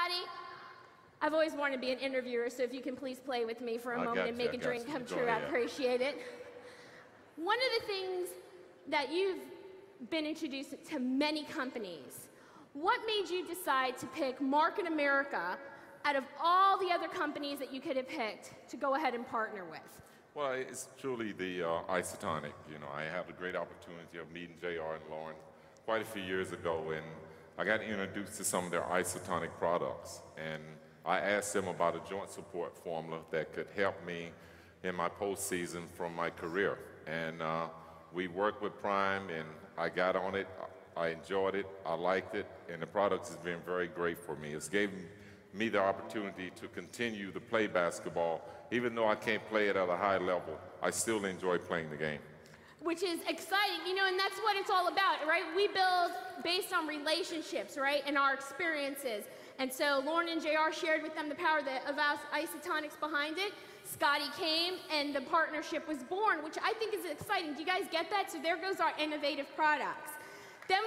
Scottie, I've always wanted to be an interviewer, so if you can please play with me for a moment and make a dream come true, I appreciate it. One of the things that you've been introduced to many companies, what made you decide to pick Market America out of all the other companies that you could have picked to go ahead and partner with? Well, it's truly the isotonic. You know, I had a great opportunity of meeting JR and Lauren quite a few years ago, and I got introduced to some of their isotonic products. And I asked them about a joint support formula that could help me in my postseason from my career. And we worked with Prime, and I got on it. I enjoyed it. I liked it, and the product has been very great for me. It's given me the opportunity to continue to play basketball. Even though I can't play it at a high level, I still enjoy playing the game. Which is exciting, you know, and that's what it's all about, right? We build based on relationships, right, and our experiences. And so Lauren and JR shared with them the power of isotonics behind it. Scottie came, and the partnership was born, which I think is exciting. Do you guys get that? So there goes our innovative products. Then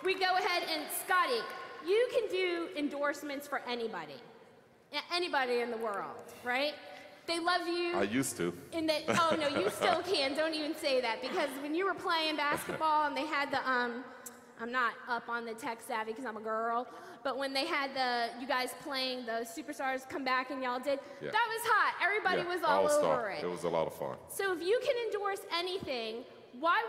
we go ahead and, Scottie, you can do endorsements for anybody in the world, right? They love you. I used to. Oh, no, you still can. Don't even say that, because when you were playing basketball and they had the, I'm not up on the tech savvy because I'm a girl, but when they had you guys playing, the superstars come back and y'all did, that was hot. Everybody was all over it. It was a lot of fun. So if you can endorse anything, why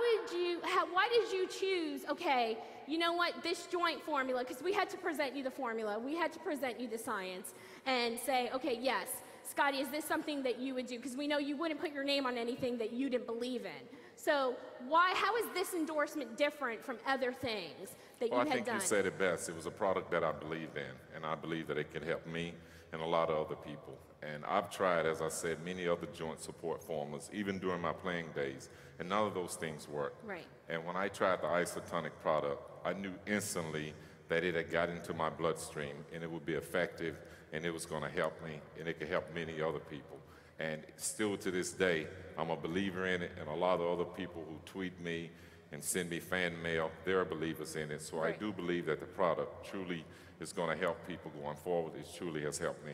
did you choose, okay, you know what, this joint formula, because we had to present you the formula, we had to present you the science, and say, okay, yes, Scottie, is this something that you would do? Because we know you wouldn't put your name on anything that you didn't believe in. So how is this endorsement different from other things that you had done? Well, I think you said it best. It was a product that I believed in, and I believe that it could help me and a lot of other people. And I've tried, as I said, many other joint support formulas, even during my playing days, and none of those things worked. Right. And when I tried the isotonic product, I knew instantly that it had got into my bloodstream, and it would be effective, and it was going to help me, and it could help many other people. And still to this day, I'm a believer in it, and a lot of other people who tweet me and send me fan mail, they're believers in it. So I do believe that the product truly is going to help people going forward. It truly has helped me.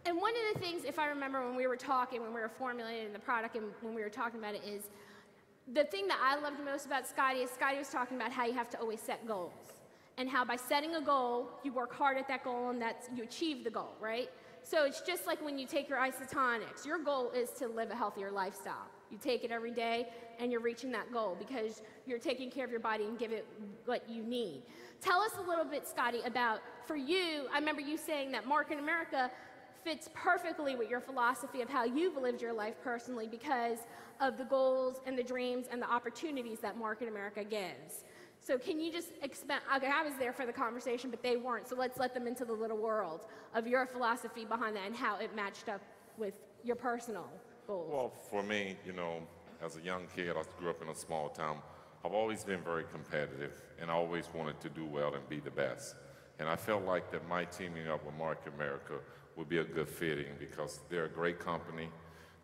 And one of the things, if I remember when we were talking, when we were formulating the product and when we were talking about it, is the thing that I loved most about Scottie is Scottie was talking about how you have to always set goals. And how by setting a goal, you work hard at that goal and you achieve the goal, right? So it's just like when you take your isotonics. Your goal is to live a healthier lifestyle. You take it every day and you're reaching that goal because you're taking care of your body and give it what you need. Tell us a little bit, Scottie, about, for you, I remember you saying that Market America fits perfectly with your philosophy of how you've lived your life personally because of the goals and the dreams and the opportunities that Market America gives. So can you just expand, I was there for the conversation, but they weren't, so let's let them into the little world of your philosophy behind that and how it matched up with your personal goals. Well, for me, you know, as a young kid, I grew up in a small town. I've always been very competitive, and I always wanted to do well and be the best. And I felt like that my teaming up with Market America would be a good fitting because they're a great company,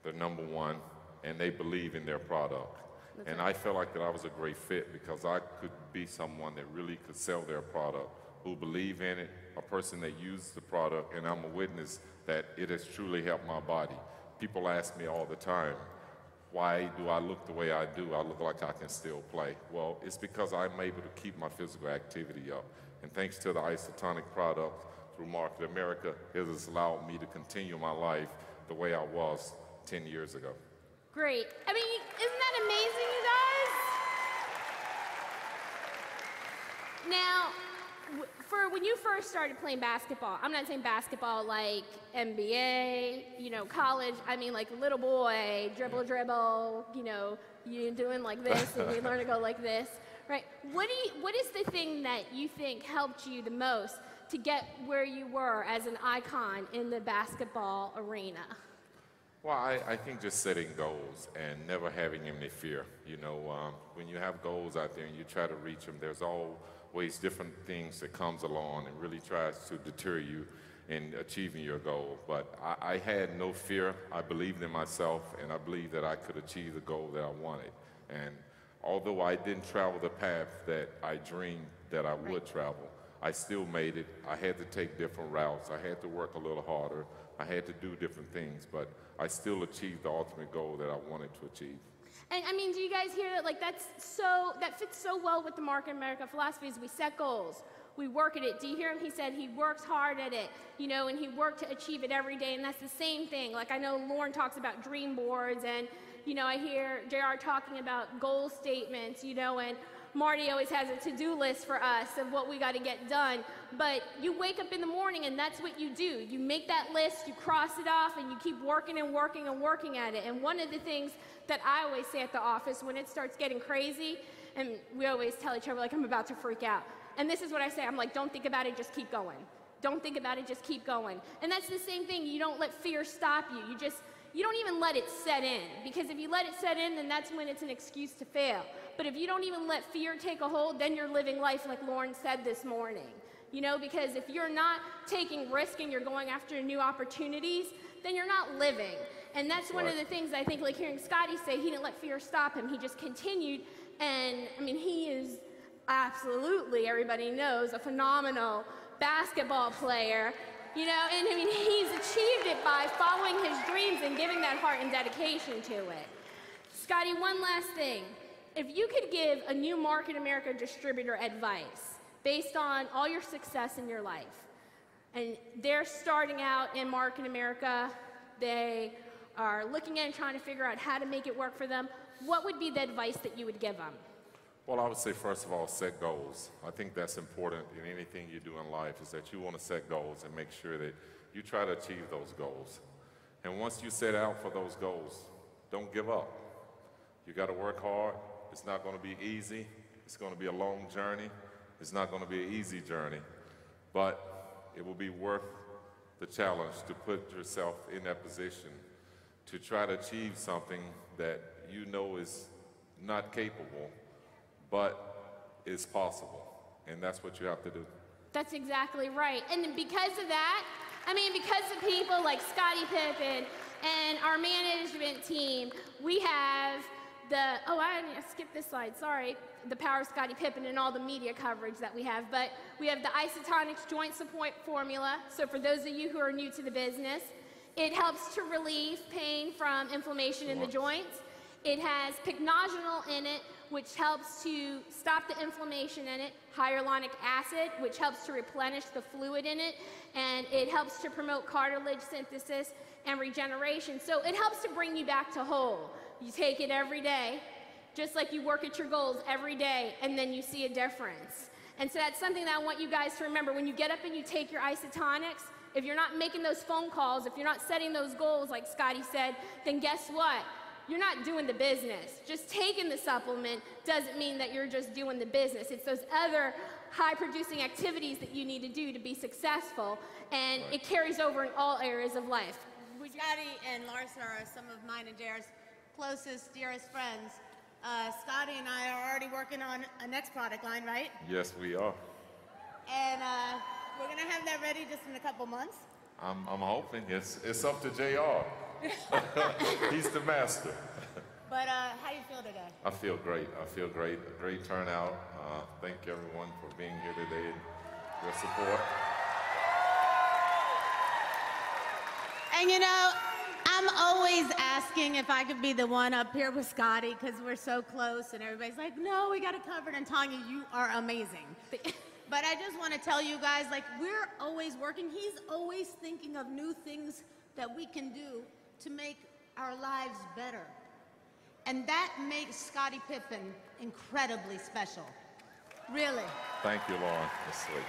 they're #1, and they believe in their product. And I felt like that I was a great fit because I could be someone that really could sell their product, who believe in it, a person that uses the product, and I'm a witness that it has truly helped my body. People ask me all the time, why do I look the way I do? I look like I can still play. Well, it's because I'm able to keep my physical activity up. And thanks to the isotonic product through Market America, it has allowed me to continue my life the way I was 10 years ago. Great. I mean, isn't that amazing, you guys? Now, for when you first started playing basketball, I'm not saying basketball like NBA, you know, college, I mean like little boy, dribble, you know, you doing like this and you learn to go like this, right? What is the thing that you think helped you the most to get where you were as an icon in the basketball arena? Well, I think just setting goals and never having any fear. You know, when you have goals out there and you try to reach them, there's always different things that comes along and really tries to deter you in achieving your goal. But I had no fear. I believed in myself, and I believed that I could achieve the goal that I wanted. And although I didn't travel the path that I dreamed that I would travel, I still made it. I had to take different routes. I had to work a little harder. I had to do different things, but I still achieved the ultimate goal that I wanted to achieve. And I mean, do you guys hear that? Like that fits so well with the Market America philosophy is we set goals. We work at it. Do you hear him? He said he works hard at it, you know, and he worked to achieve it every day. And that's the same thing. Like I know Lauren talks about dream boards, and, you know, I hear JR talking about goal statements, you know, and Marty always has a to-do list for us of what we got to get done. But you wake up in the morning and that's what you do. You make that list, you cross it off, and you keep working and working and working at it. And one of the things that I always say at the office when it starts getting crazy, and we always tell each other, like, I'm about to freak out. And this is what I say. I'm like, don't think about it, just keep going. Don't think about it, just keep going. And that's the same thing. You don't let fear stop you. You don't even let it set in. Because if you let it set in, then that's when it's an excuse to fail. But if you don't even let fear take a hold, then you're living life like Lauren said this morning. You know, because if you're not taking risk and you're going after new opportunities, then you're not living. And that's one of the things I think, like hearing Scottie say, he didn't let fear stop him. He just continued. And, I mean, he is absolutely, everybody knows, a phenomenal basketball player. You know, and I mean, he's achieved it by following his dreams and giving that heart and dedication to it. Scottie, one last thing. If you could give a new Market America distributor advice based on all your success in your life, and they're starting out in Market America, they are looking at and trying to figure out how to make it work for them, what would be the advice that you would give them? Well, I would say, first of all, set goals. I think that's important in anything you do in life, is that you want to set goals and make sure that you try to achieve those goals. And once you set out for those goals, don't give up. You got to work hard. It's not going to be easy. It's going to be a long journey. It's not going to be an easy journey, but it will be worth the challenge to put yourself in that position to try to achieve something that you know is not capable, but is possible. And that's what you have to do. That's exactly right. And because of that, I mean, because of people like Scottie Pippen and our management team, we have I skipped this slide, sorry, the power of Scottie Pippen and all the media coverage that we have. But we have the isotonics joint support formula. So for those of you who are new to the business, it helps to relieve pain from inflammation in the joints. It has pycnogenol in it, which helps to stop the inflammation in it, hyaluronic acid, which helps to replenish the fluid in it, and it helps to promote cartilage synthesis and regeneration. So it helps to bring you back to whole. You take it every day, just like you work at your goals every day, and then you see a difference. And so that's something that I want you guys to remember. When you get up and you take your isotonics, if you're not making those phone calls, if you're not setting those goals, like Scottie said, then guess what? You're not doing the business. Just taking the supplement doesn't mean that you're just doing the business. It's those other high-producing activities that you need to do to be successful, and it carries over in all areas of life. Scottie and Larsa are some of mine and JR's closest, dearest friends. Scottie and I are already working on a next product line, right? Yes, we are. And we're going to have that ready just in a couple months. I'm hoping. It's up to JR. He's the master. But how do you feel today? I feel great. I feel great. A great turnout. Thank everyone for being here today and your support. And you know, I'm always asking if I could be the one up here with Scottie because we're so close and everybody's like, no, we got it covered. And Tanya, you are amazing. But I just want to tell you guys, like, we're always working. He's always thinking of new things that we can do to make our lives better. And that makes Scottie Pippen incredibly special. Really. Thank you, Lauren. That's sweet.